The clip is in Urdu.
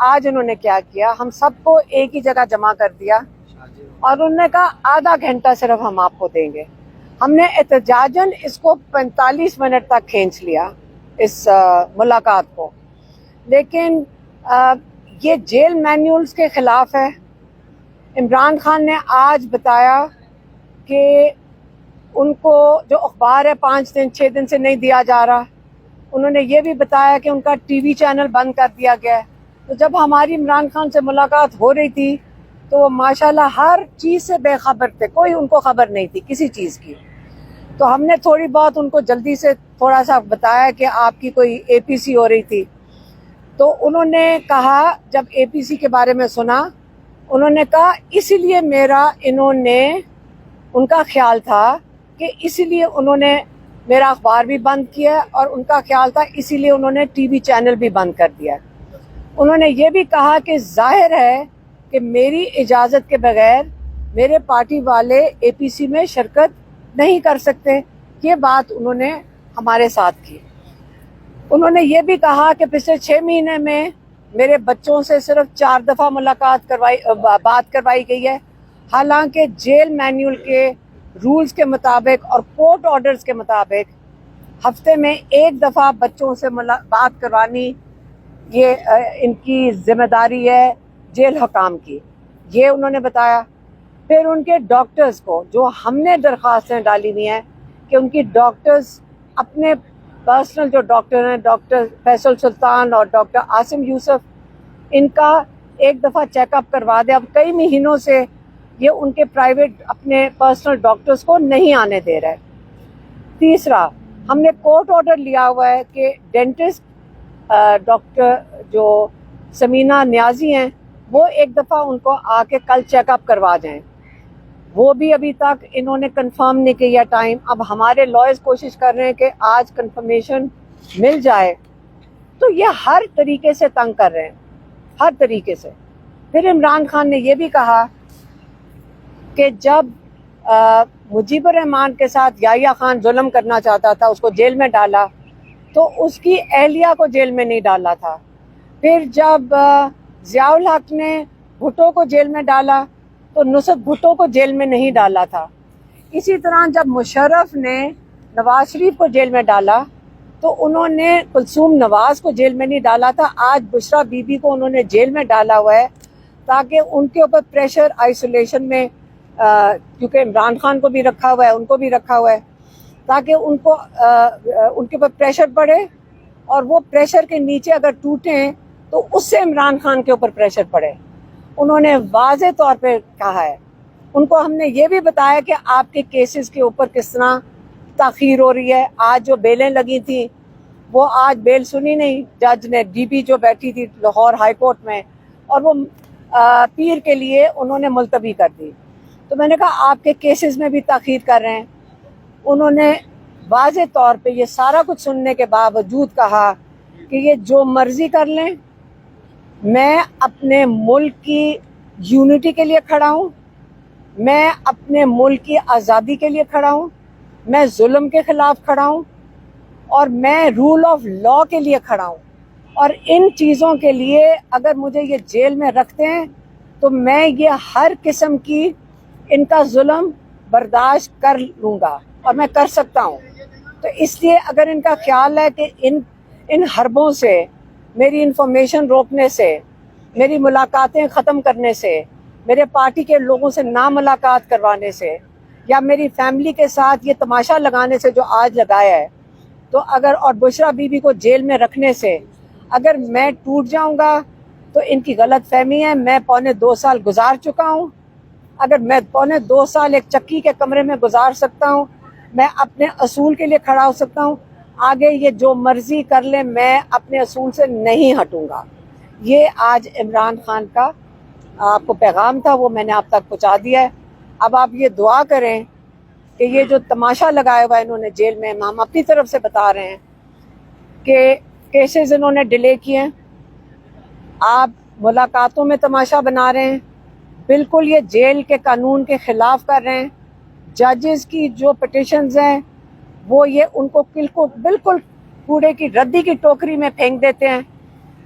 آج انہوں نے کیا کیا، ہم سب کو ایک ہی جگہ جمع کر دیا اور انہوں نے کہا آدھا گھنٹہ صرف ہم آپ کو دیں گے. ہم نے احتجاجاً اس کو 45 منٹ تک کھینچ لیا اس ملاقات کو، لیکن یہ جیل مینیولز کے خلاف ہے. عمران خان نے آج بتایا کہ ان کو جو اخبار ہے 5 دن 6 دن سے نہیں دیا جا رہا. انہوں نے یہ بھی بتایا کہ ان کا ٹی وی چینل بند کر دیا گیا ہے. تو جب ہماری عمران خان سے ملاقات ہو رہی تھی تو وہ ماشاءاللہ ہر چیز سے بے خبر تھے، کوئی ان کو خبر نہیں تھی کسی چیز کی. تو ہم نے تھوڑی بہت ان کو جلدی سے تھوڑا سا بتایا کہ آپ کی کوئی اے پی سی ہو رہی تھی. تو انہوں نے کہا، جب اے پی سی کے بارے میں سنا، انہوں نے کہا اسی لیے ان کا خیال تھا کہ اسی لیے انہوں نے میرا اخبار بھی بند کیا اور ان کا خیال تھا اسی لیے انہوں نے ٹی وی چینل بھی بند کر دیا. انہوں نے یہ بھی کہا کہ ظاہر ہے کہ میری اجازت کے بغیر میرے پارٹی والے اے پی سی میں شرکت نہیں کر سکتے. یہ بات انہوں نے ہمارے ساتھ کی. انہوں نے یہ بھی کہا کہ پچھلے 6 مہینے میں میرے بچوں سے صرف 4 دفعہ بات کروائی گئی ہے، حالانکہ جیل مینیول کے رولز کے مطابق اور کورٹ آرڈرز کے مطابق ہفتے میں 1 دفعہ بچوں سے بات کروانی یہ ان کی ذمہ داری ہے جیل حکام کی. یہ انہوں نے بتایا. پھر ان کے ڈاکٹرز کو، جو ہم نے درخواستیں ڈالی ہوئی ہیں کہ ان کی ڈاکٹرز اپنے پرسنل جو ڈاکٹر ہیں، ڈاکٹر فیصل سلطان اور ڈاکٹر عاصم یوسف، ان کا 1 دفعہ چیک اپ کروا دیں. اب کئی مہینوں سے یہ ان کے پرائیویٹ اپنے پرسنل ڈاکٹرز کو نہیں آنے دے رہے. تیسرا، ہم نے کورٹ آرڈر لیا ہوا ہے کہ ڈینٹسٹ ڈاکٹر جو سمینہ نیازی ہیں، وہ 1 دفعہ ان کو آ کے کل چیک اپ کروا جائیں. وہ بھی ابھی تک انہوں نے کنفرم نہیں کیا ٹائم. اب ہمارے لائرز کوشش کر رہے ہیں کہ آج کنفرمیشن مل جائے. تو یہ ہر طریقے سے تنگ کر رہے ہیں، ہر طریقے سے. پھر عمران خان نے یہ بھی کہا کہ جب مجیب الرحمان کے ساتھ یحییٰ خان ظلم کرنا چاہتا تھا، اس کو جیل میں ڈالا، تو اس کی اہلیہ کو جیل میں نہیں ڈالا تھا. پھر جب ضیاء الحق نے بھٹو کو جیل میں ڈالا تو نصرت بھٹو کو جیل میں نہیں ڈالا تھا. اسی طرح جب مشرف نے نواز شریف کو جیل میں ڈالا تو انہوں نے کلثوم نواز کو جیل میں نہیں ڈالا تھا. آج بشرا بی بی کو انہوں نے جیل میں ڈالا ہوا ہے تاکہ ان کے اوپر پریشر آئسولیشن میں، کیونکہ عمران خان کو بھی رکھا ہوا ہے، ان کو بھی رکھا ہوا ہے، تاکہ ان کے اوپر پریشر پڑے اور وہ پریشر کے نیچے اگر ٹوٹیں تو اس سے عمران خان کے اوپر پریشر پڑے. انہوں نے واضح طور پہ کہا ہے. ان کو ہم نے یہ بھی بتایا کہ آپ کے کیسز کے اوپر کس طرح تاخیر ہو رہی ہے. آج جو بیلیں لگی تھیں وہ آج بیل سنی نہیں جج نے. ڈی پی جو بیٹھی تھی لاہور ہائی کورٹ میں، اور وہ پیر کے لیے انہوں نے ملتوی کر دی. تو میں نے کہا آپ کے کیسز میں بھی تاخیر کر رہے ہیں. انہوں نے واضح طور پہ یہ سارا کچھ سننے کے باوجود کہا کہ یہ جو مرضی کر لیں، میں اپنے ملک کی یونٹی کے لیے کھڑا ہوں، میں اپنے ملک کی آزادی کے لیے کھڑا ہوں، میں ظلم کے خلاف کھڑا ہوں، اور میں رول آف لا کے لیے کھڑا ہوں. اور ان چیزوں کے لیے اگر مجھے یہ جیل میں رکھتے ہیں تو میں یہ ہر قسم کی ان کا ظلم برداشت کر لوں گا اور میں کر سکتا ہوں. تو اس لیے اگر ان کا خیال ہے کہ ان حربوں سے، میری انفارمیشن روکنے سے، میری ملاقاتیں ختم کرنے سے، میرے پارٹی کے لوگوں سے نہ ملاقات کروانے سے، یا میری فیملی کے ساتھ یہ تماشا لگانے سے جو آج لگایا ہے، تو اور بشرا بی بی کو جیل میں رکھنے سے اگر میں ٹوٹ جاؤں گا تو ان کی غلط فہمی ہے. میں 2.25 سال گزار چکا ہوں. اگر میں 2.25 سال ایک چکی کے کمرے میں گزار سکتا ہوں، میں اپنے اصول کے لیے کھڑا ہو سکتا ہوں. آگے یہ جو مرضی کر لیں، میں اپنے اصول سے نہیں ہٹوں گا. یہ آج عمران خان کا آپ کو پیغام تھا، وہ میں نے آپ تک پہنچا دیا ہے. اب آپ یہ دعا کریں کہ یہ جو تماشا لگایا ہوا ہے انہوں نے جیل میں، ہم اپنی طرف سے بتا رہے ہیں کہ کیسز انہوں نے ڈیلے کیے ہیں. آپ ملاقاتوں میں تماشا بنا رہے ہیں، بالکل یہ جیل کے قانون کے خلاف کر رہے ہیں. ججز کی جو پٹیشنز ہیں وہ یہ ان کو بالکل کوڑے کی ردی کی ٹوکری میں پھینک دیتے ہیں.